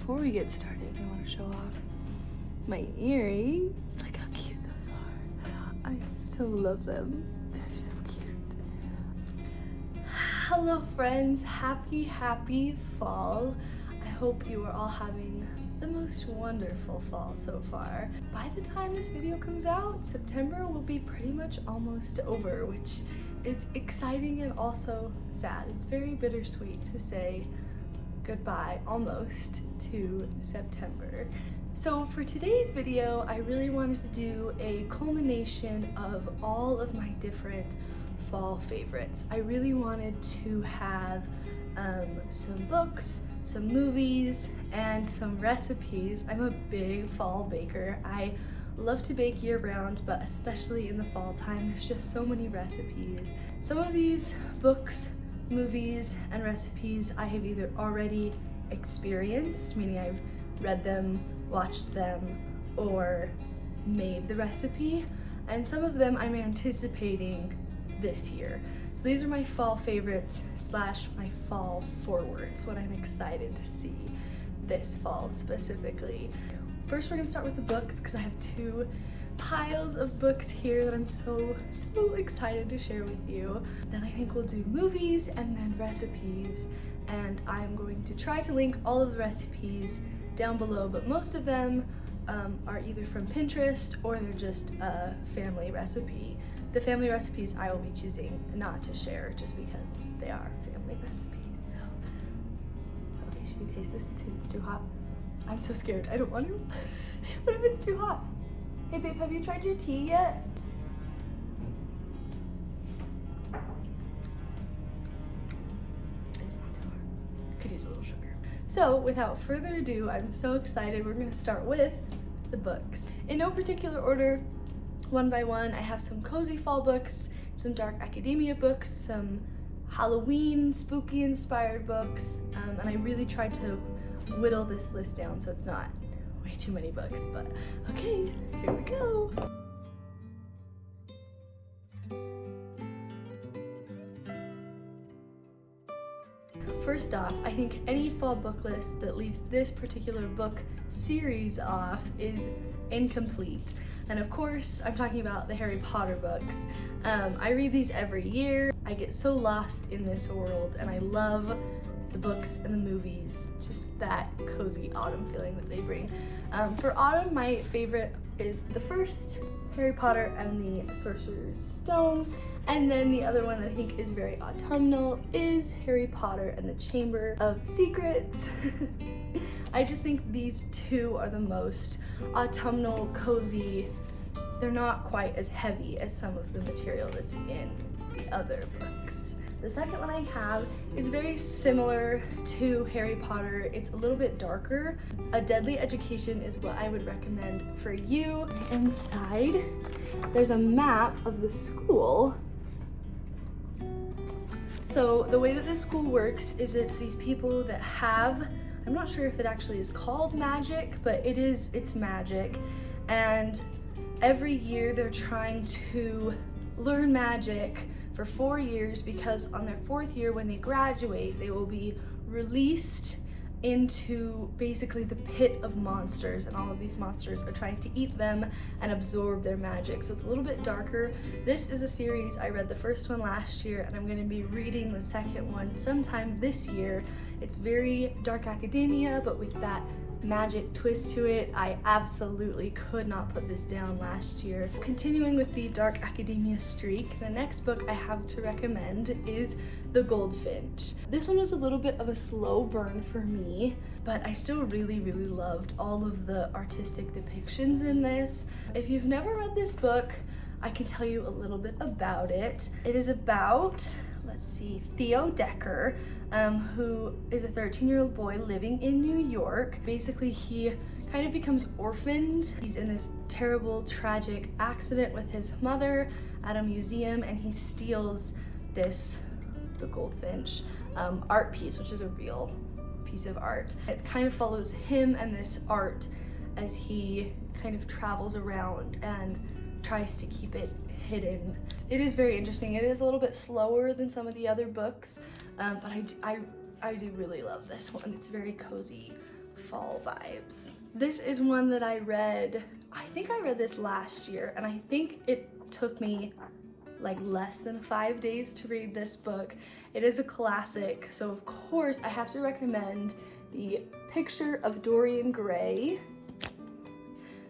before we get started, I want to show off my earrings. Look how cute those are. I so love them. They're so cute. Hello friends, happy fall. I hope you are all having the most wonderful fall so far. By the time this video comes out, September will be pretty much almost over, which is exciting and also sad. It's very bittersweet to say goodbye almost to September. So for today's video, I really wanted to do a culmination of all of my different fall favorites. I really wanted to have some books, some movies, and some recipes. I'm a big fall baker. I love to bake year-round, but especially in the fall time, there's just so many recipes. Some of these books, movies, and recipes I have either already experienced, meaning I've read them, watched them, or made the recipe, and some of them I'm anticipating this year. So these are my fall favorites slash my fall forwards, what I'm excited to see this fall specifically. First, we're gonna start with the books because I have two piles of books here that I'm so excited to share with you. Then I think we'll do movies and then recipes, and I'm going to try to link all of the recipes down below, but most of them are either from Pinterest or they're just a family recipe. The family recipes I will be choosing not to share just because they are family recipes. So, okay, should we taste this and see if it's too hot? I'm so scared, I don't want to. What if it's too hot? Hey babe, have you tried your tea yet? It's not too hard. Could use a little sugar. So without further ado, I'm so excited. We're gonna start with the books. In no particular order, one by one, I have some cozy fall books, some dark academia books, some Halloween spooky inspired books, and I really tried to whittle this list down so it's not way too many books, but okay, here we go. First off, I think any fall book list that leaves this particular book series off is incomplete. And of course, I'm talking about the Harry Potter books. I read these every year. I get so lost in this world, and I love the books and the movies, just that cozy autumn feeling that they bring. For autumn, my favorite is the first, Harry Potter and the Sorcerer's Stone, and then the other one that I think is very autumnal is Harry Potter and the Chamber of Secrets. I just think these two are the most autumnal, cozy. They're not quite as heavy as some of the material that's in the other books. The second one I have is very similar to Harry Potter. It's a little bit darker. A Deadly Education is what I would recommend for you. Inside, there's a map of the school. So the way that this school works is it's these people that have, I'm not sure if it actually is called magic, but it's magic. And every year they're trying to learn magic for 4 years, because on their 4th year when they graduate, they will be released into basically the pit of monsters, and all of these monsters are trying to eat them and absorb their magic. So it's a little bit darker. This is a series, I read the first one last year, and I'm going to be reading the second one sometime this year. It's very dark academia, but with that magic twist to it. I absolutely could not put this down last year. Continuing with the dark academia streak, the next book I have to recommend is The Goldfinch. This one was a little bit of a slow burn for me, but I still really loved all of the artistic depictions in this. If you've never read this book, I can tell you a little bit about it. It is about, let's see, Theo Decker, who is a 13-year-old boy living in New York. Basically, he kind of becomes orphaned. He's in this terrible, tragic accident with his mother at a museum, and he steals this, the goldfinch, art piece, which is a real piece of art. It kind of follows him and this art as he kind of travels around and tries to keep it hidden. It is very interesting. It is a little bit slower than some of the other books, but I do really love this one. It's very cozy, fall vibes. This is one that I read, I think I read this last year, and I think it took me like less than 5 days to read this book. It is a classic, so of course I have to recommend The Picture of Dorian Gray.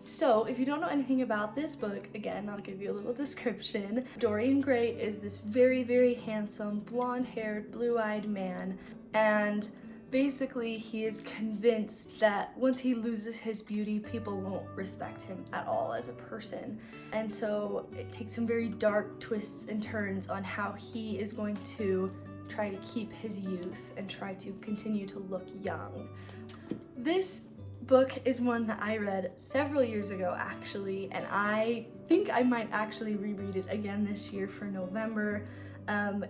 So if you don't know anything about this book, again, I'll give you a little description. Dorian Gray is this very, very handsome, blonde-haired, blue-eyed man, and basically he is convinced that once he loses his beauty, people won't respect him at all as a person. And so it takes some very dark twists and turns on how he is going to try to keep his youth and try to continue to look young. This book is one that I read several years ago actually, and I think I might actually reread it again this year for November.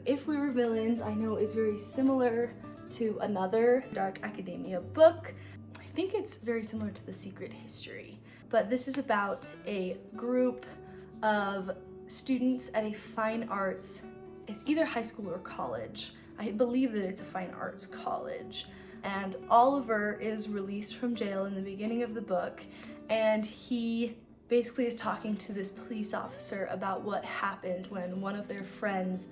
If We Were Villains, I know is very similar to another dark academia book. I think it's very similar to The Secret History, but this is about a group of students at a fine arts, it's either high school or college. I believe that it's a fine arts college. And Oliver is released from jail in the beginning of the book, and he basically is talking to this police officer about what happened when one of their friends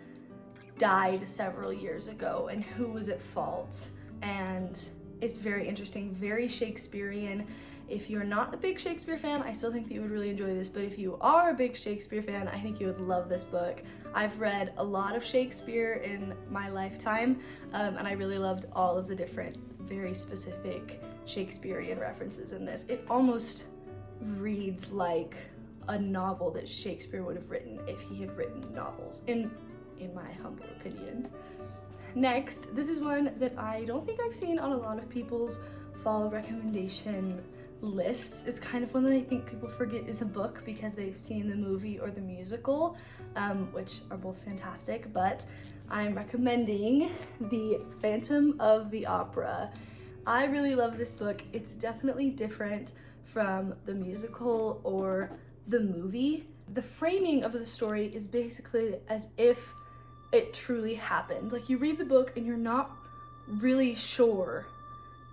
died several years ago and who was at fault. And it's very interesting, very Shakespearean. If you're not a big Shakespeare fan, I still think that you would really enjoy this, but if you are a big Shakespeare fan, I think you would love this book. I've read a lot of Shakespeare in my lifetime, and I really loved all of the different, very specific Shakespearean references in this. It almost reads like a novel that Shakespeare would have written if he had written novels, in my humble opinion. Next, this is one that I don't think I've seen on a lot of people's fall recommendation lists. It's kind of one that I think people forget is a book because they've seen the movie or the musical, which are both fantastic, but I'm recommending The Phantom of the Opera. I really love this book. It's definitely different from the musical or the movie. The framing of the story is basically as if it truly happened. Like, you read the book and you're not really sure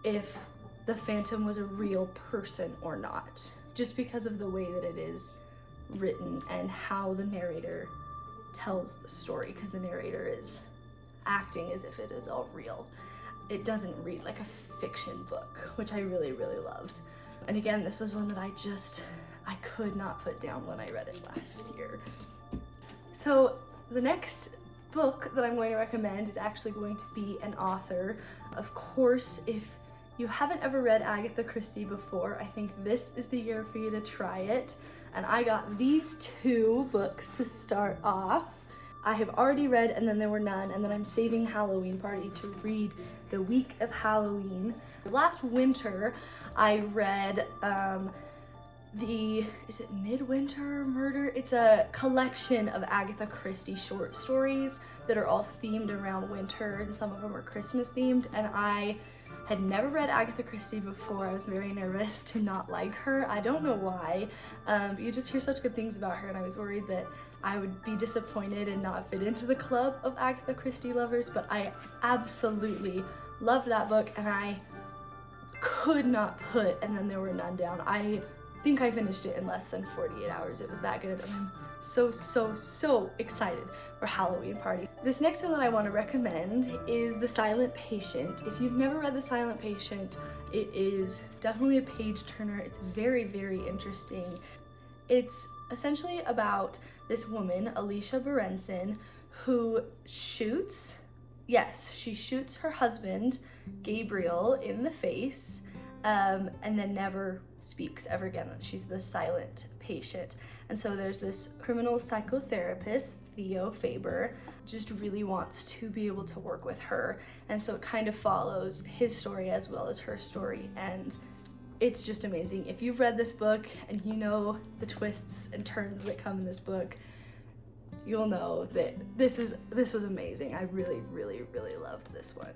if the Phantom was a real person or not, just because of the way that it is written and how the narrator tells the story, because the narrator is acting as if it is all real. It doesn't read like a fiction book, which I really, really loved. And again, this was one that I could not put down when I read it last year. So the next book that I'm going to recommend is actually going to be an author. Of course, if you haven't ever read Agatha Christie before, I think this is the year for you to try it. And I got these two books to start off. I have already read And Then There Were None, and then I'm saving Halloween Party to read the week of Halloween. Last winter, I read is it Midwinter Murder? It's a collection of Agatha Christie short stories that are all themed around winter, and some of them are Christmas themed, and I had never read Agatha Christie before. I was very nervous to not like her. I don't know why, but you just hear such good things about her, and I was worried that I would be disappointed and not fit into the club of Agatha Christie lovers, but I absolutely loved that book, and I could not put And Then There Were None down. I think I finished it in less than 48 hours. It was that good, and I'm so excited for Halloween Party. This next one that I want to recommend is The Silent Patient. If you've never read The Silent Patient, it is definitely a page turner. It's very, very interesting. It's essentially about this woman, Alicia Berenson, who shoots her husband, Gabriel, in the face, and then never speaks ever again. She's the silent patient. And so there's this criminal psychotherapist, Theo Faber, just really wants to be able to work with her. And so it kind of follows his story as well as her story. And it's just amazing. If you've read this book and you know the twists and turns that come in this book, you'll know that this was amazing. I really loved this one.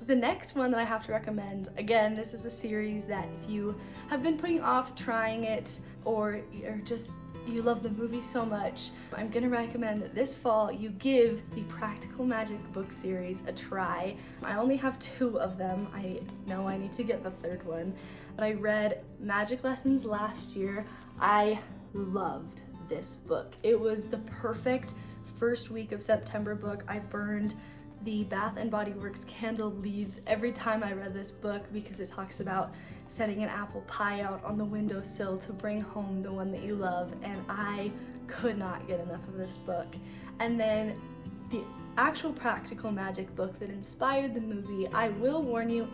The next one that I have to recommend, again, this is a series that if you have been putting off trying it, or you're just you love the movie so much, I'm gonna recommend that this fall you give the Practical Magic book series a try. I only have 2 of them. I know I need to get the 3rd one, but I read Magic Lessons last year. I loved this book. It was the perfect first week of September book. I burned the Bath and Body Works candle leaves every time I read this book because it talks about setting an apple pie out on the windowsill to bring home the one that you love, and I could not get enough of this book. And then the actual Practical Magic book that inspired the movie, I will warn you,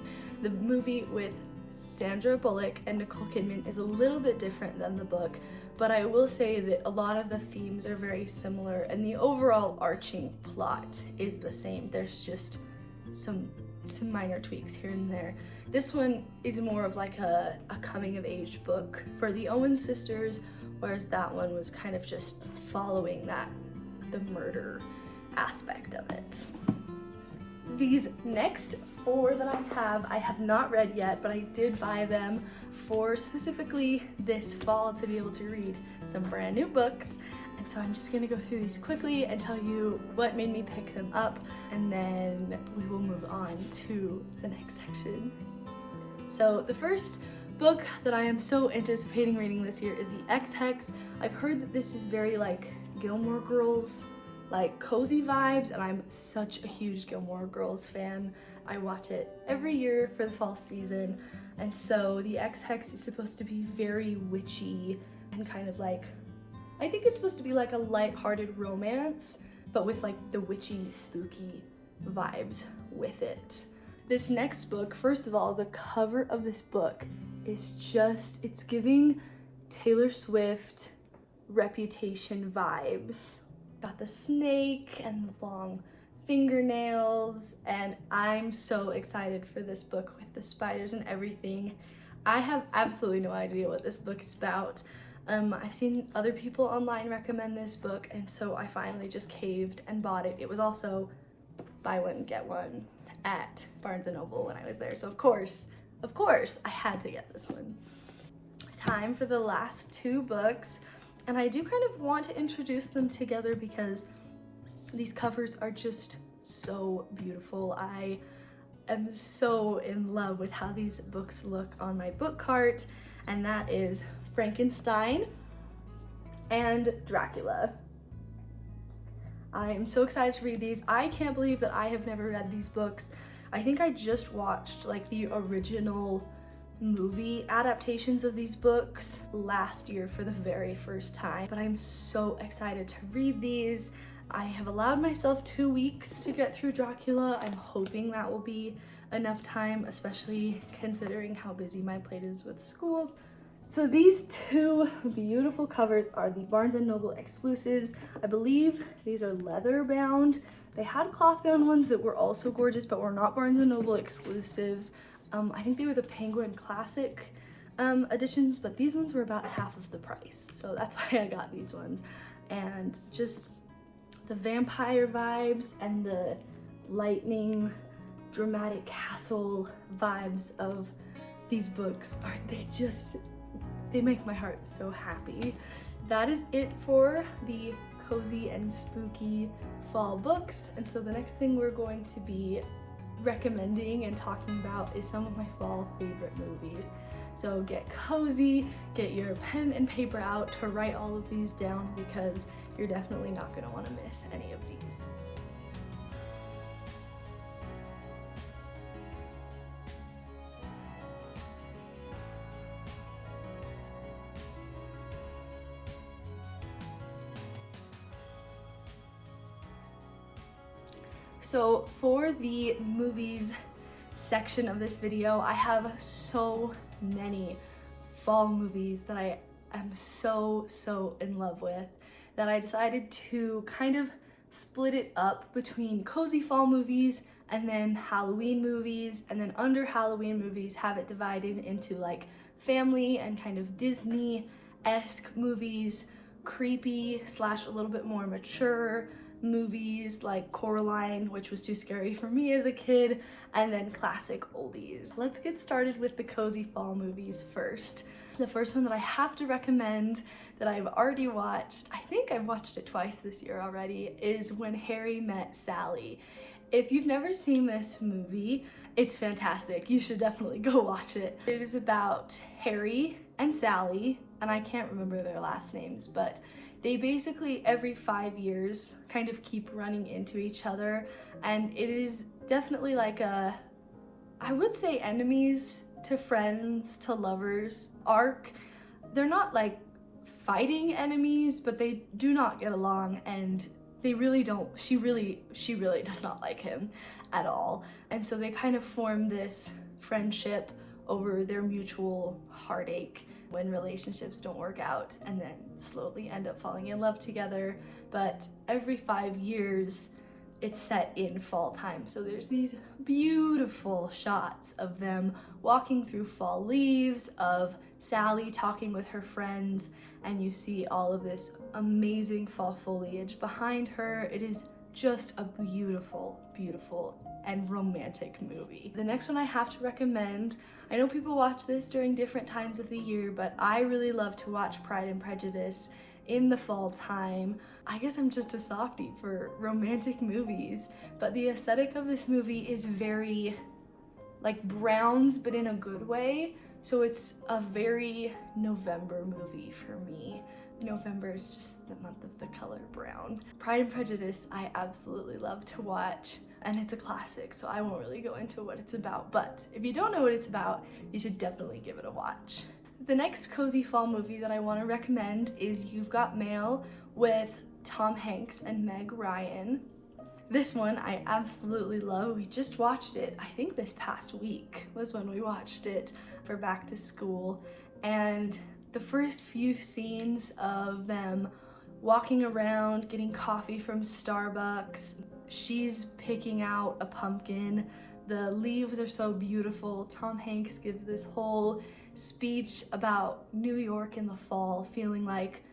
the movie with Sandra Bullock and Nicole Kidman is a little bit different than the book, but I will say that a lot of the themes are very similar and the overall arching plot is the same. There's just some minor tweaks here and there. This one is more of like a coming of age book for the Owen sisters, whereas that one was kind of just following the murder aspect of it. These next 4 that I have not read yet, but I did buy them for specifically this fall to be able to read some brand new books. And so I'm just gonna go through these quickly and tell you what made me pick them up, and then we will move on to the next section. So the first book that I am so anticipating reading this year is The Ex-Hex. I've heard that this is very like Gilmore Girls, like cozy vibes, and I'm such a huge Gilmore Girls fan. I watch it every year for the fall season, and so The Ex-Hex is supposed to be very witchy and kind of like, I think it's supposed to be like a light-hearted romance, but with like the witchy, spooky vibes with it. This next book, first of all, the cover of this book is just, it's giving Taylor Swift Reputation vibes. Got the snake and the long fingernails, and I'm so excited for this book with the spiders and everything. I have absolutely no idea what this book is about. I've seen other people online recommend this book, and so I finally just caved and bought it. It was also buy one, get one at Barnes & Noble when I was there, so of course, I had to get this one. Time for the last 2 books, and I do kind of want to introduce them together because these covers are just so beautiful. I am so in love with how these books look on my book cart, and that is Frankenstein and Dracula. I am so excited to read these. I can't believe that I have never read these books. I think I just watched like the original movie adaptations of these books last year for the very first time, but I'm so excited to read these. I have allowed myself 2 weeks to get through Dracula. I'm hoping that will be enough time, especially considering how busy my plate is with school. So these 2 beautiful covers are the Barnes & Noble exclusives. I believe these are leather bound. They had cloth bound ones that were also gorgeous, but were not Barnes & Noble exclusives. I think they were the Penguin Classic editions, but these ones were about half of the price. So that's why I got these ones. And just the vampire vibes and the lightning, dramatic castle vibes of these books they make my heart so happy. That is it for the cozy and spooky fall books. And so the next thing we're going to be recommending and talking about is some of my fall favorite movies. So get cozy, get your pen and paper out to write all of these down because you're definitely not going to want to miss any of these. So for the movies section of this video, I have so many fall movies that I am so in love with that I decided to kind of split it up between cozy fall movies and then Halloween movies, and then under Halloween movies have it divided into like family and kind of Disney-esque movies, creepy / a little bit more mature, movies like Coraline, which was too scary for me as a kid, and then classic oldies. Let's get started with the cozy fall movies first. The first one that I have to recommend that I've already watched, I think I've watched it twice this year already, is When Harry Met Sally. If you've never seen this movie, it's fantastic. You should definitely go watch it. It is about Harry and Sally, and I can't remember their last names, but they basically every 5 years kind of keep running into each other, and it is definitely like a, I would say, enemies to friends to lovers arc. They're not like fighting enemies, but they do not get along, and they really don't, she really does not like him at all. And so they kind of form this friendship over their mutual heartache when relationships don't work out, and then slowly end up falling in love together. But every 5 years, it's set in fall time. So there's these beautiful shots of them walking through fall leaves, of Sally talking with her friends, and you see all of this amazing fall foliage behind her. It is just a beautiful, beautiful and romantic movie. The next one I have to recommend, I know people watch this during different times of the year, but I really love to watch Pride and Prejudice in the fall time. I guess I'm just a softie for romantic movies, but the aesthetic of this movie is very like browns, but in a good way. So it's a very November movie for me. November is just the month of the color brown. Pride and Prejudice I absolutely love to watch, and it's a classic, so I won't really go into what it's about, but if you don't know what it's about, you should definitely give it a watch. The next cozy fall movie that I want to recommend is You've Got Mail with Tom Hanks and Meg Ryan. This one I absolutely love. We just watched it, I think this past week was when we watched it for back to school, and the first few scenes of them walking around, getting coffee from Starbucks, she's picking out a pumpkin, the leaves are so beautiful. Tom Hanks gives this whole speech about New York in the fall, feeling like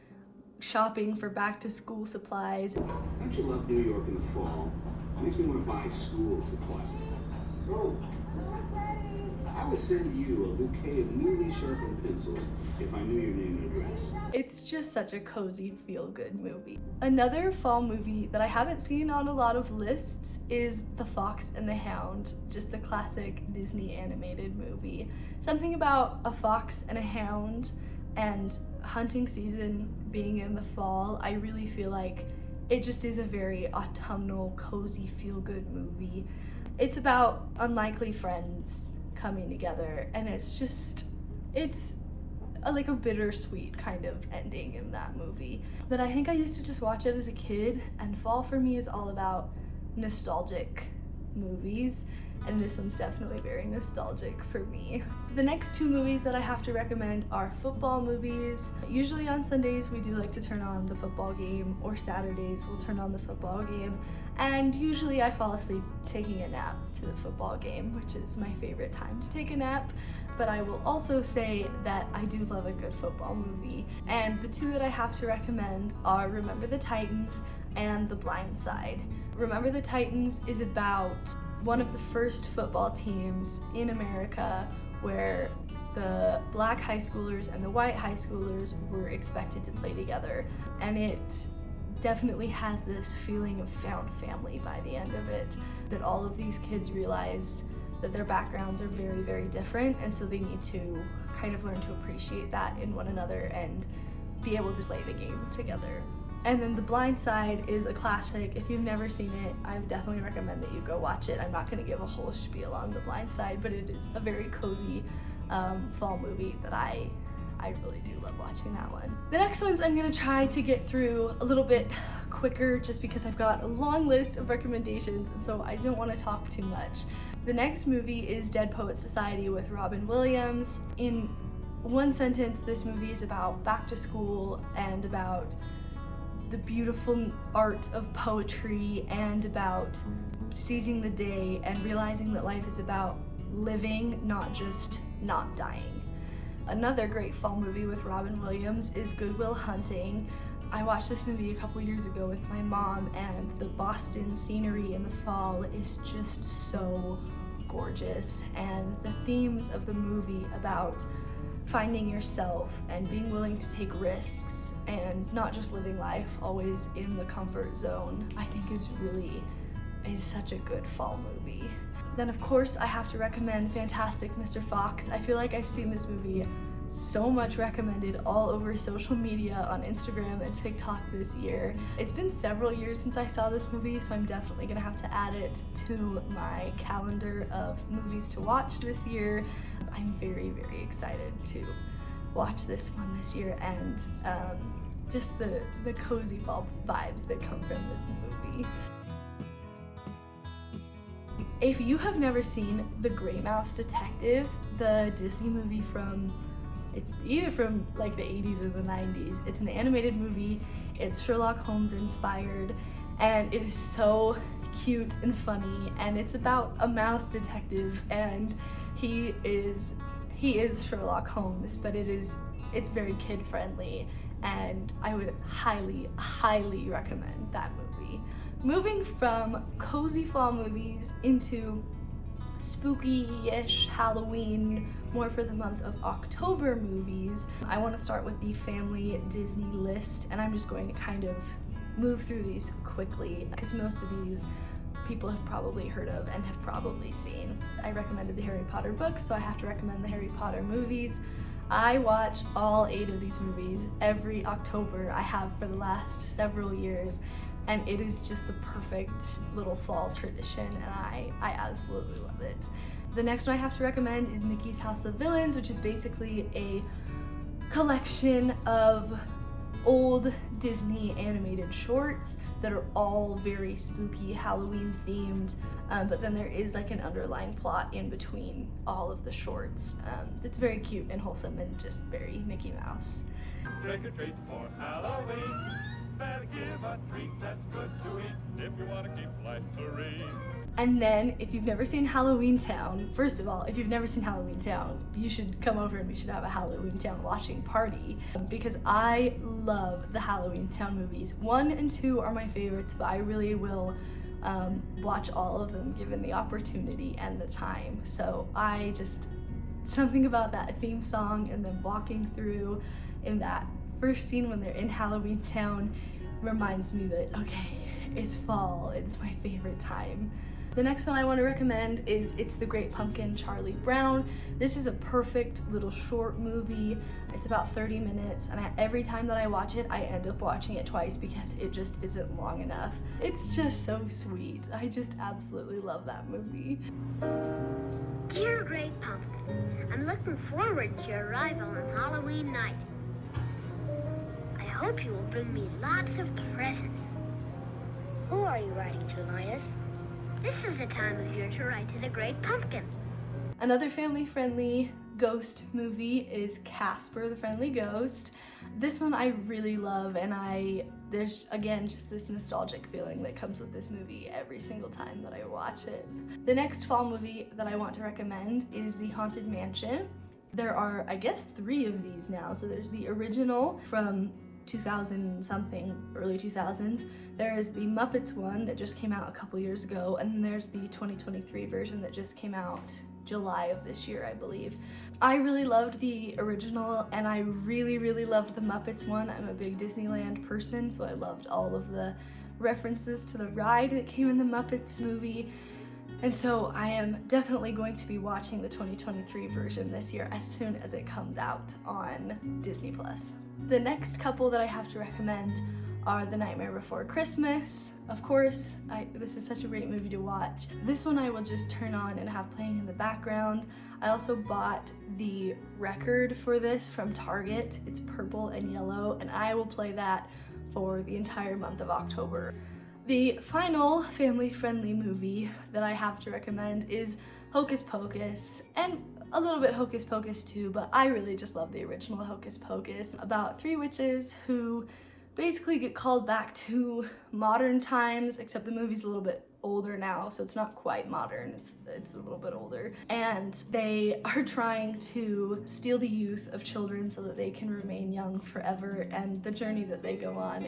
shopping for back to school supplies. Don't you love New York in the fall? It makes me want to buy school supplies. Oh, I would send you a bouquet of newly sharpened pencils if I knew your name and address. It's just such a cozy, feel-good movie. Another fall movie that I haven't seen on a lot of lists is The Fox and the Hound, just the classic Disney animated movie. Something about a fox and a hound and hunting season being in the fall, I really feel like it just is a very autumnal, cozy, feel-good movie. It's about unlikely friends coming together, and it's like a bittersweet kind of ending in that movie. But I think I used to just watch it as a kid, and fall for me is all about nostalgic movies, and this one's definitely very nostalgic for me. The next two movies that I have to recommend are football movies. Usually on Sundays we do like to turn on the football game, or Saturdays we'll turn on the football game, and usually I fall asleep taking a nap to the football game, which is my favorite time to take a nap. But I will also say that I do love a good football movie, and the two that I have to recommend are Remember the Titans and The Blind Side. Remember the Titans is about one of the first football teams in America where the black high schoolers and the white high schoolers were expected to play together, and it definitely has this feeling of found family by the end of it, that all of these kids realize that their backgrounds are very, very different, and so they need to kind of learn to appreciate that in one another and be able to play the game together. And then The Blind Side is a classic. If you've never seen it, I would definitely recommend that you go watch it. I'm not going to give a whole spiel on The Blind Side, but it is a very cozy fall movie that I really do love watching that one. The next ones I'm going to try to get through a little bit quicker just because I've got a long list of recommendations, and so I don't want to talk too much. The next movie is Dead Poets Society with Robin Williams. In one sentence, this movie is about back to school and about the beautiful art of poetry and about seizing the day and realizing that life is about living, not just not dying. Another great fall movie with Robin Williams is Good Will Hunting. I watched this movie a couple years ago with my mom, and the Boston scenery in the fall is just so gorgeous, and the themes of the movie about finding yourself and being willing to take risks and not just living life always in the comfort zone, I think is such a good fall movie. Then of course I have to recommend Fantastic Mr. Fox. I feel like I've seen this movie so much recommended all over social media on Instagram and TikTok this year. It's been several years since I saw this movie, so I'm definitely gonna have to add it to my calendar of movies to watch this year. I'm very, very excited to watch this one this year, and just the cozy fall vibes that come from this movie. If you have never seen The Great Mouse Detective, the Disney movie it's either from like the 80s or the 90s. It's an animated movie. It's Sherlock Holmes inspired, and it is so cute and funny, and it's about a mouse detective, and he is Sherlock Holmes, but it's very kid friendly, and I would highly, highly recommend that movie. Moving from cozy fall movies into spooky-ish Halloween, more for the month of October movies, I want to start with the family Disney list, and I'm just going to kind of move through these quickly because most of these people have probably heard of and have probably seen. I recommended the Harry Potter books, so I have to recommend the Harry Potter movies. I watch all 8 of these movies every October. I have for the last several years, and it is just the perfect little fall tradition, and I absolutely love it. The next one I have to recommend is Mickey's House of Villains, which is basically a collection of old Disney animated shorts that are all very spooky, Halloween themed, but then there is like an underlying plot in between all of the shorts. It's very cute and wholesome and just very Mickey Mouse. Trick or treat for Halloween. Better give a treat that's good to eat if you want to keep life serene. And then, if you've never seen Halloween Town, first of all, if you've never seen Halloween Town, you should come over and we should have a Halloween Town watching party, because I love the Halloween Town movies. 1 and 2 are my favorites, but I really will watch all of them given the opportunity and the time. So something about that theme song and then walking through in that first scene when they're in Halloween Town reminds me that, okay, it's fall, it's my favorite time. The next one I want to recommend is It's the Great Pumpkin, Charlie Brown. This is a perfect little short movie. It's about 30 minutes, and every time that I watch it, I end up watching it twice because it just isn't long enough. It's just so sweet. I just absolutely love that movie. Dear Great Pumpkin, I'm looking forward to your arrival on Halloween night. I hope you will bring me lots of presents. Who are you writing to, Linus? This is the time of year to write to the Great Pumpkin. Another family-friendly ghost movie is Casper the Friendly Ghost. This one I really love, and there's again just this nostalgic feeling that comes with this movie every single time that I watch it. The next fall movie that I want to recommend is The Haunted Mansion. There are, I guess, 3 of these now. So there's the original from 2000 something, early 2000s. There is the Muppets one that just came out a couple years ago, and then there's the 2023 version that just came out July of this year, I believe. I really loved the original, and I really, really loved the Muppets one. I'm a big Disneyland person, so I loved all of the references to the ride that came in the Muppets movie. And so I am definitely going to be watching the 2023 version this year as soon as it comes out on Disney+. The next couple that I have to recommend are The Nightmare Before Christmas. Of course, this is such a great movie to watch. This one I will just turn on and have playing in the background. I also bought the record for this from Target. It's purple and yellow, and I will play that for the entire month of October. The final family-friendly movie that I have to recommend is Hocus Pocus, and a little bit Hocus Pocus too, but I really just love the original Hocus Pocus, about 3 witches who basically get called back to modern times, except the movie's a little bit older now, so it's not quite modern, it's a little bit older. And they are trying to steal the youth of children so that they can remain young forever, and the journey that they go on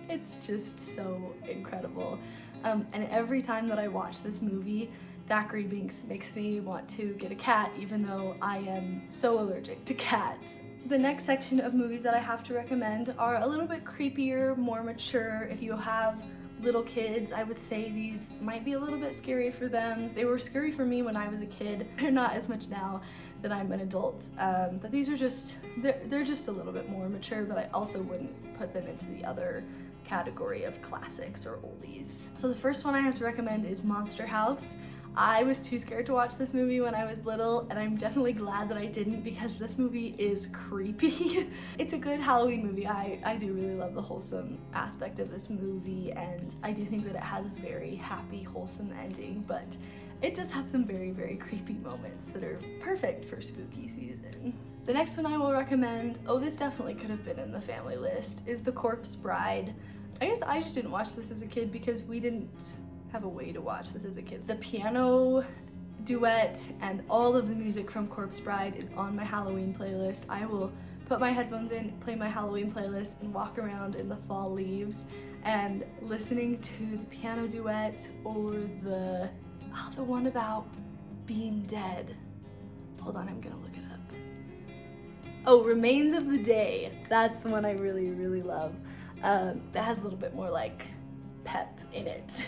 it's just so incredible. And every time that I watch this movie, Thackeray Binks makes me want to get a cat, even though I am so allergic to cats. The next section of movies that I have to recommend are a little bit creepier, more mature. If you have little kids, I would say these might be a little bit scary for them. They were scary for me when I was a kid. They're not as much now that I'm an adult, but these are just, they're just a little bit more mature, but I also wouldn't put them into the other category of classics or oldies. So the first one I have to recommend is Monster House. I was too scared to watch this movie when I was little, and I'm definitely glad that I didn't, because this movie is creepy. It's a good Halloween movie. I do really love the wholesome aspect of this movie, and I do think that it has a very happy, wholesome ending, but it does have some very, very creepy moments that are perfect for spooky season. The next one I will recommend, oh, this definitely could have been in the family list, is The Corpse Bride. I guess I just didn't watch this as a kid because we didn't have a way to watch this as a kid. The piano duet and all of the music from Corpse Bride is on my Halloween playlist. I will put my headphones in, play my Halloween playlist, and walk around in the fall leaves and listening to the piano duet or the one about being dead. Hold on, I'm gonna look it up. Oh, Remains of the Day. That's the one I really, really love. That has a little bit more like pep in it.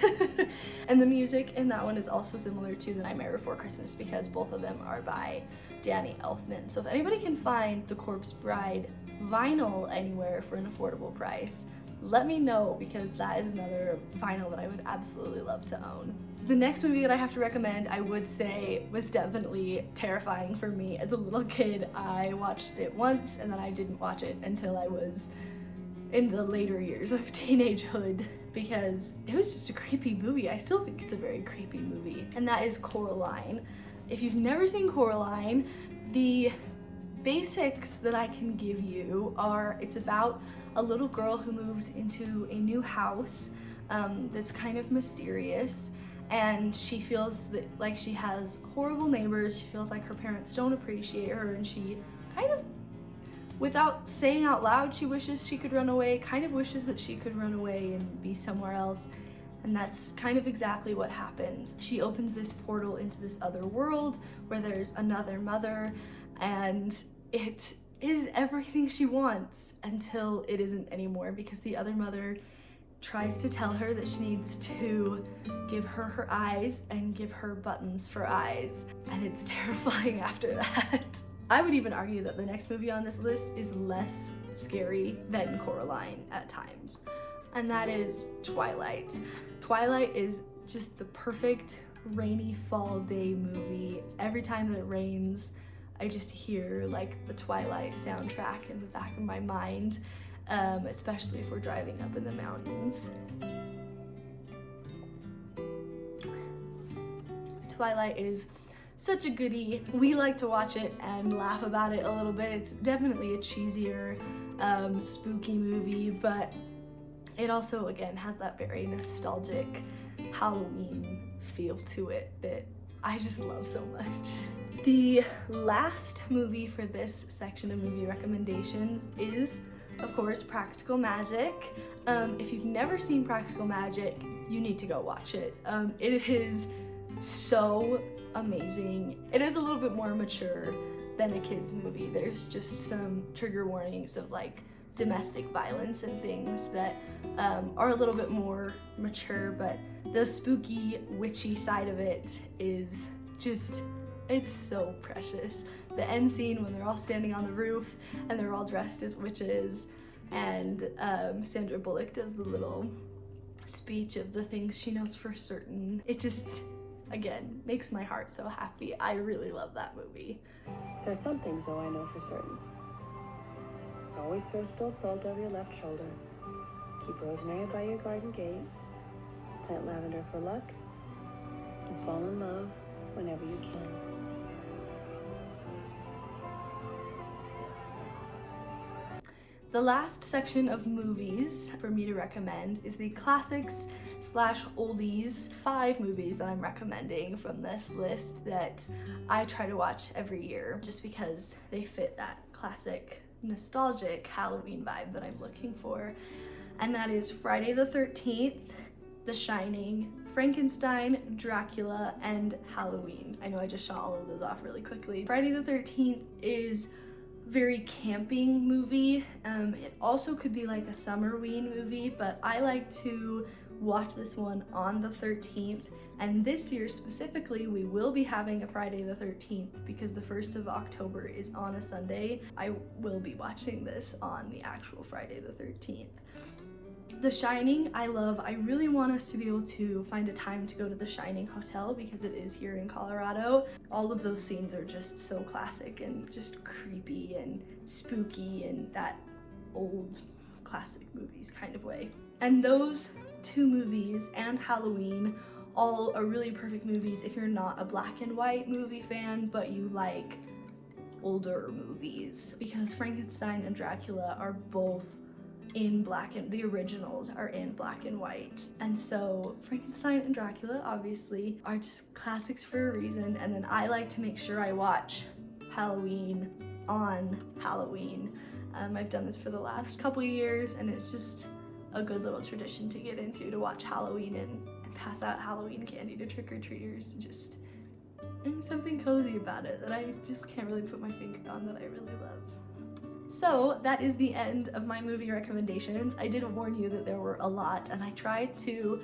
And the music in that one is also similar to The Nightmare Before Christmas, because both of them are by Danny Elfman. So if anybody can find the Corpse Bride vinyl anywhere for an affordable price, let me know, because that is another vinyl that I would absolutely love to own. The next movie that I have to recommend, I would say, was definitely terrifying for me as a little kid. I watched it once and then I didn't watch it until I was in the later years of teenagehood, because it was just a creepy movie. I still think it's a very creepy movie, and that is Coraline. If you've never seen Coraline, the basics that I can give you are, it's about a little girl who moves into a new house that's kind of mysterious, and she feels that like she has horrible neighbors. She feels like her parents don't appreciate her, and she kind of, without saying out loud, she wishes she could run away, kind of wishes that she could run away and be somewhere else. And that's kind of exactly what happens. She opens this portal into this other world where there's another mother, and it is everything she wants until it isn't anymore, because the other mother tries to tell her that she needs to give her her eyes and give her buttons for eyes. And it's terrifying after that. I would even argue that the next movie on this list is less scary than Coraline at times, and that is Twilight. Twilight is just the perfect rainy fall day movie. Every time that it rains, I just hear like the Twilight soundtrack in the back of my mind, especially if we're driving up in the mountains. Twilight is such a goodie. We like to watch it and laugh about it a little bit. It's definitely a cheesier, spooky movie, but it also, again, has that very nostalgic Halloween feel to it that I just love so much. The last movie for this section of movie recommendations is, of course, Practical Magic. If you've never seen Practical Magic, you need to go watch it. It is so amazing. It is a little bit more mature than a kid's movie. There's just some trigger warnings of like domestic violence and things that are a little bit more mature, but the spooky, witchy side of it is just, it's so precious. The end scene when they're all standing on the roof and they're all dressed as witches, and Sandra Bullock does the little speech of the things she knows for certain. It just, again, makes my heart so happy. I really love that movie. There's some things, though, I know for certain. Always throw spilled salt over your left shoulder. Keep rosemary by your garden gate. Plant lavender for luck. And fall in love whenever you can. The last section of movies for me to recommend is the classics oldies, 5 movies that I'm recommending from this list that I try to watch every year just because they fit that classic nostalgic Halloween vibe that I'm looking for. And that is Friday the 13th, The Shining, Frankenstein, Dracula, and Halloween. I know I just shot all of those off really quickly. Friday the 13th is very camping movie. It also could be like a summerween movie, but I like to watch this one on the 13th. And this year specifically, we will be having a Friday the 13th because the 1st of October is on a Sunday. I will be watching this on the actual Friday the 13th. The Shining, I love. I really want us to be able to find a time to go to the Shining Hotel because it is here in Colorado. All of those scenes are just so classic and just creepy and spooky in that old classic movies kind of way. And those 2 movies and Halloween all are really perfect movies if you're not a black and white movie fan, but you like older movies, because Frankenstein and Dracula are both in black and the originals are in black and white. And so Frankenstein and Dracula obviously are just classics for a reason. And then I like to make sure I watch Halloween on Halloween. I've done this for the last couple years and it's just a good little tradition to get into, to watch Halloween and pass out Halloween candy to trick-or-treaters. Just something cozy about it that I just can't really put my finger on that I really love. So that is the end of my movie recommendations. I did warn you that there were a lot and I tried to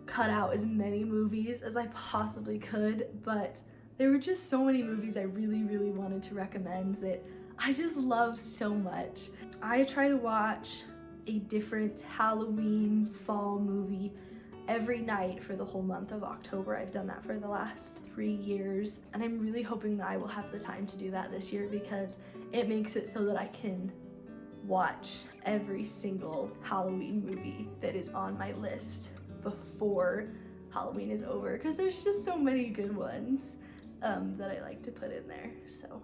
cut out as many movies as I possibly could, but there were just so many movies I really wanted to recommend that I just love so much. I try to watch a different Halloween fall movie every night for the whole month of October. I've done that for the last 3 years, and I'm really hoping that I will have the time to do that this year because it makes it so that I can watch every single Halloween movie that is on my list before Halloween is over, because there's just so many good ones that I like to put in there. So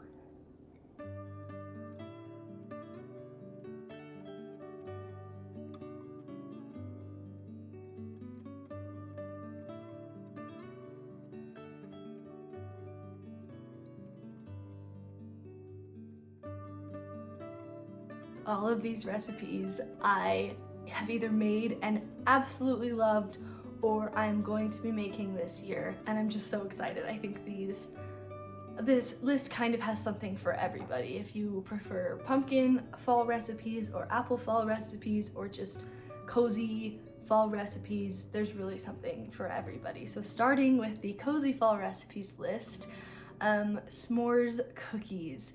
all of these recipes I have either made and absolutely loved or I'm going to be making this year, and I'm just so excited. I think this list kind of has something for everybody. If you prefer pumpkin fall recipes or apple fall recipes or just cozy fall recipes, there's really something for everybody. So starting with the cozy fall recipes list, s'mores cookies.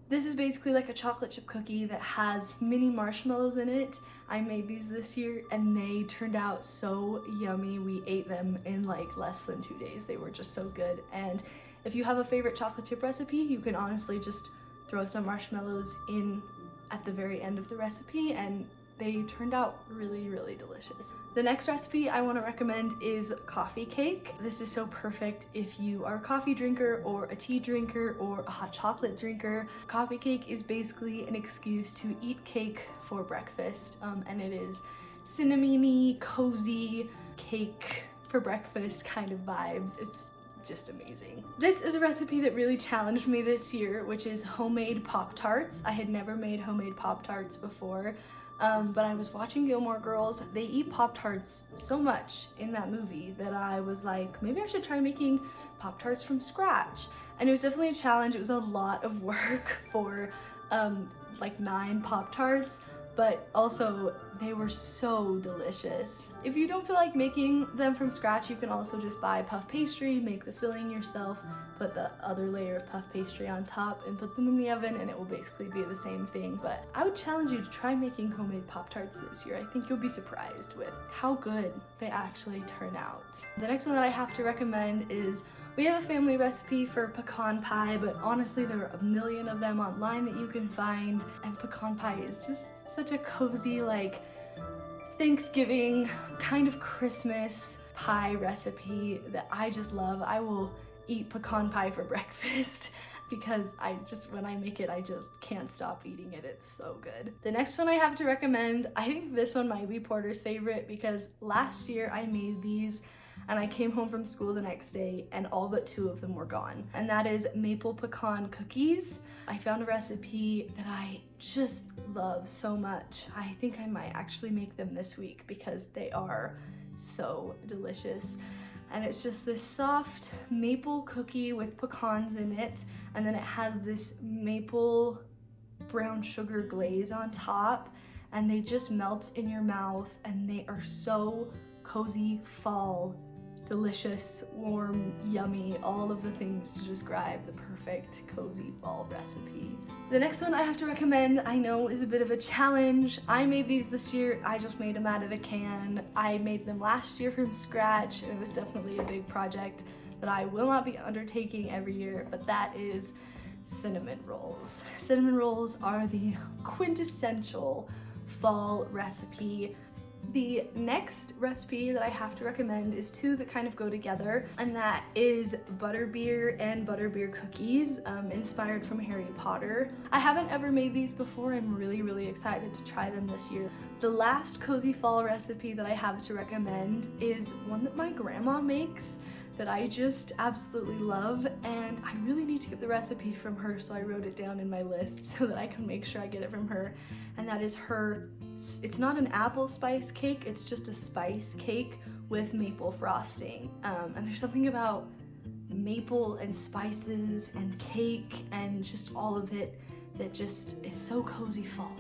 This is basically like a chocolate chip cookie that has mini marshmallows in it. I made these this year and they turned out so yummy. We ate them in like less than 2 days. They were just so good. And if you have a favorite chocolate chip recipe, you can honestly just throw some marshmallows in at the very end of the recipe and they turned out really delicious. The next recipe I want to recommend is coffee cake. This is so perfect if you are a coffee drinker or a tea drinker or a hot chocolate drinker. Coffee cake is basically an excuse to eat cake for breakfast, and it is cinnamony, cozy cake for breakfast kind of vibes. It's just amazing. This is a recipe that really challenged me this year, which is homemade Pop-Tarts. I had never made homemade Pop-Tarts before. But I was watching Gilmore Girls. They eat Pop-Tarts so much in that movie that I was like, maybe I should try making Pop-Tarts from scratch. And it was definitely a challenge. It was a lot of work for like 9 Pop-Tarts, but also they were so delicious. If you don't feel like making them from scratch, you can also just buy puff pastry, make the filling yourself, put the other layer of puff pastry on top and put them in the oven and it will basically be the same thing. But I would challenge you to try making homemade Pop-Tarts this year. I think you'll be surprised with how good they actually turn out. The next one that I have to recommend is, we have a family recipe for pecan pie, but honestly there are a million of them online that you can find, and pecan pie is just such a cozy, like Thanksgiving kind of Christmas pie recipe that I just love. I will eat pecan pie for breakfast. because when I make it, I just can't stop eating it. It's so good. The next one I have to recommend, I think this one might be Porter's favorite because last year I made these and I came home from school the next day and all but 2 of them were gone. And that is maple pecan cookies. I found a recipe that I just love so much. I think I might actually make them this week because they are so delicious. And it's just this soft maple cookie with pecans in it, and then it has this maple brown sugar glaze on top, and they just melt in your mouth, and they are so cozy, fall, delicious, warm, yummy, all of the things to describe the perfect cozy fall recipe. The next one I have to recommend, I know is a bit of a challenge. I made these this year. I just made them out of a can. I made them last year from scratch, and it was definitely a big project that I will not be undertaking every year, but that is cinnamon rolls. Cinnamon rolls are the quintessential fall recipe. The next recipe that I have to recommend is 2 that kind of go together, and that is butterbeer and butterbeer cookies, inspired from Harry Potter. I haven't ever made these before. I'm really excited to try them this year. The last cozy fall recipe that I have to recommend is one that my grandma makes that I just absolutely love, and I really need to get the recipe from her, so I wrote it down in my list so that I can make sure I get it from her. And that is it's not an apple spice cake, it's just a spice cake with maple frosting. And there's something about maple and spices and cake and just all of it that just is so cozy fall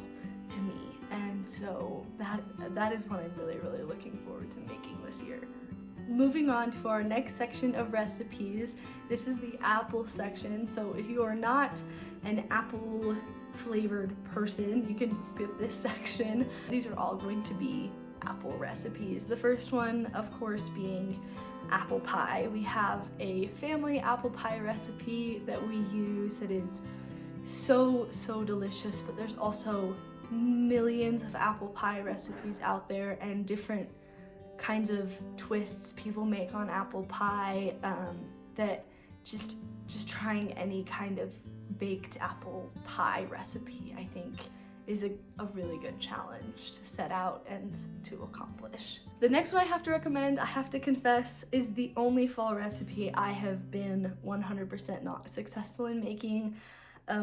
to me. And so that is what I'm really looking forward to making this year. Moving on to our next section of recipes, this is the apple section. So if you are not an apple flavored person, you can skip this section. These are all going to be apple recipes. The first one, of course, being apple pie. We have a family apple pie recipe that we use that is so delicious, but there's also millions of apple pie recipes out there and different kinds of twists people make on apple pie, that just trying any kind of baked apple pie recipe, I think, is a really good challenge to set out and to accomplish. The next one I have to recommend, I have to confess, is the only fall recipe I have been 100% not successful in making.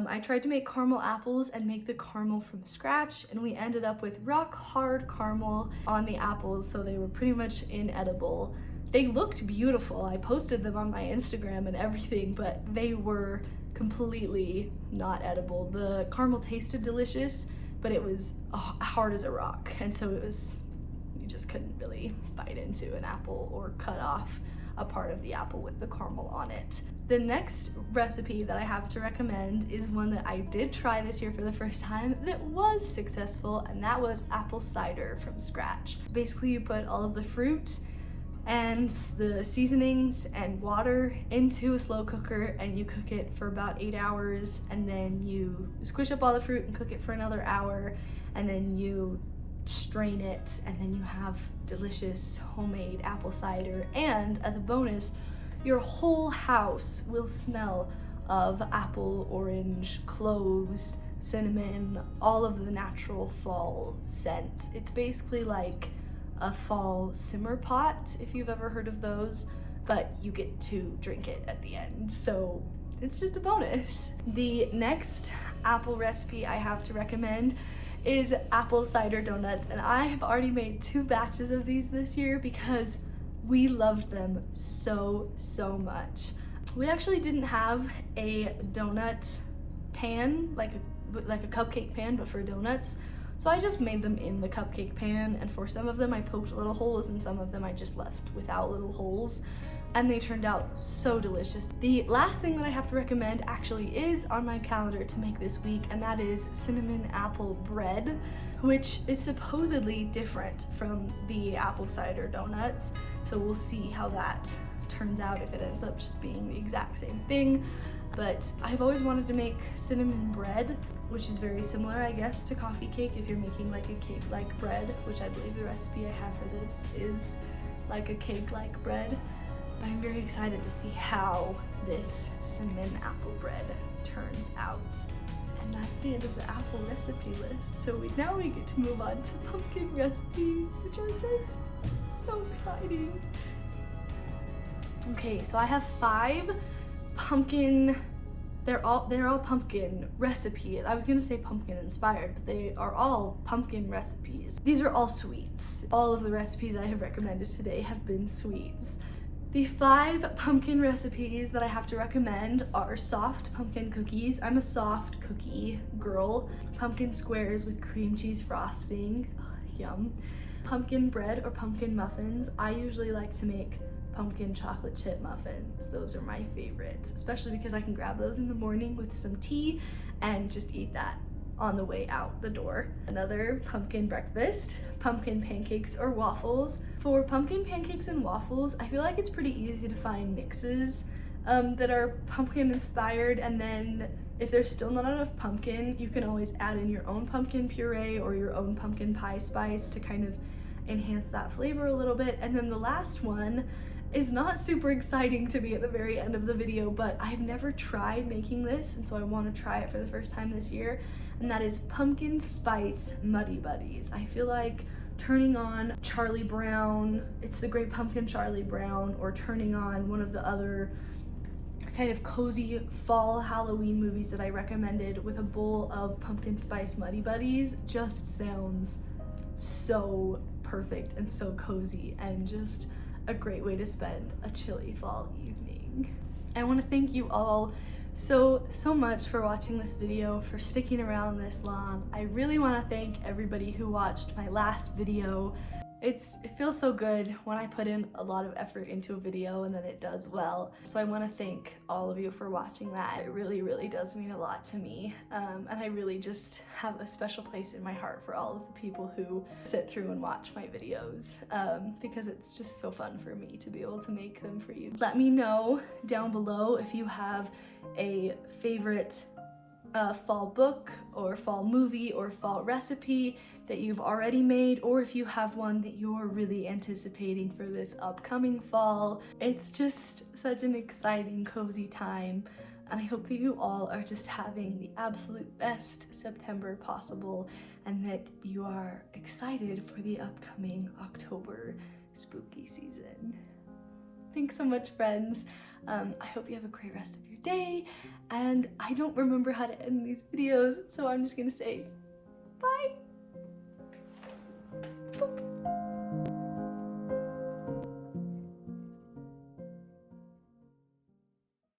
I tried to make caramel apples and make the caramel from scratch, and we ended up with rock hard caramel on the apples, so they were pretty much inedible. They looked beautiful. I posted them on my Instagram and everything, but they were completely not edible. The caramel tasted delicious, but it was hard as a rock, and so you just couldn't really bite into an apple or cut off a part of the apple with the caramel on it. The next recipe that I have to recommend is one that I did try this year for the first time that was successful, and that was apple cider from scratch. Basically, you put all of the fruit and the seasonings and water into a slow cooker, and you cook it for about 8 hours, and then you squish up all the fruit and cook it for another hour, and then you strain it, and then you have delicious homemade apple cider. And as a bonus, your whole house will smell of apple, orange, cloves, cinnamon, all of the natural fall scents. It's basically like a fall simmer pot, if you've ever heard of those, but you get to drink it at the end, so it's just a bonus. The next apple recipe I have to recommend is apple cider donuts, and I have already made 2 batches of these this year because we loved them so much. We actually didn't have a donut pan, like a cupcake pan, but for donuts. So I just made them in the cupcake pan, and for some of them I poked little holes, and some of them I just left without little holes, and they turned out so delicious. The last thing that I have to recommend actually is on my calendar to make this week, and that is cinnamon apple bread, which is supposedly different from the apple cider donuts. So we'll see how that turns out, if it ends up just being the exact same thing. But I've always wanted to make cinnamon bread, which is very similar, I guess, to coffee cake if you're making like a cake-like bread, which I believe the recipe I have for this is like a cake-like bread. I'm very excited to see how this cinnamon apple bread turns out. And that's the end of the apple recipe list. So now we get to move on to pumpkin recipes, which are just so exciting. Okay, so I have 5 pumpkin, they're all pumpkin recipes. I was gonna say pumpkin inspired, but they are all pumpkin recipes. These are all sweets. All of the recipes I have recommended today have been sweets. The 5 pumpkin recipes that I have to recommend are soft pumpkin cookies. I'm a soft cookie girl. Pumpkin squares with cream cheese frosting, yum. Pumpkin bread or pumpkin muffins. I usually like to make pumpkin chocolate chip muffins. Those are my favorites, especially because I can grab those in the morning with some tea and just eat that on the way out the door. Another pumpkin breakfast, pumpkin pancakes or waffles. For pumpkin pancakes and waffles, I feel like it's pretty easy to find mixes that are pumpkin inspired, and then if there's still not enough pumpkin, you can always add in your own pumpkin puree or your own pumpkin pie spice to kind of enhance that flavor a little bit. And then the last one is not super exciting to be at the very end of the video, but I've never tried making this, and so I want to try it for the first time this year, and that is pumpkin spice Muddy Buddies. I feel like turning on Charlie Brown, it's the Great Pumpkin Charlie Brown, or turning on one of the other kind of cozy fall Halloween movies that I recommended with a bowl of pumpkin spice Muddy Buddies just sounds so perfect and so cozy and just a great way to spend a chilly fall evening. I want to thank you all so much for watching this video, for sticking around this long. I really want to thank everybody who watched my last video. It feels so good when I put in a lot of effort into a video and then it does well. So I want to thank all of you for watching that. It really does mean a lot to me. And I really just have a special place in my heart for all of the people who sit through and watch my videos, because it's just so fun for me to be able to make them for you. Let me know down below if you have a favorite fall book or fall movie or fall recipe that you've already made, or if you have one that you're really anticipating for this upcoming fall. It's just such an exciting, cozy time, and I hope that you all are just having the absolute best September possible and that you are excited for the upcoming October spooky season. Thanks so much, friends. I hope you have a great rest of your day, and I don't remember how to end these videos, so I'm just gonna say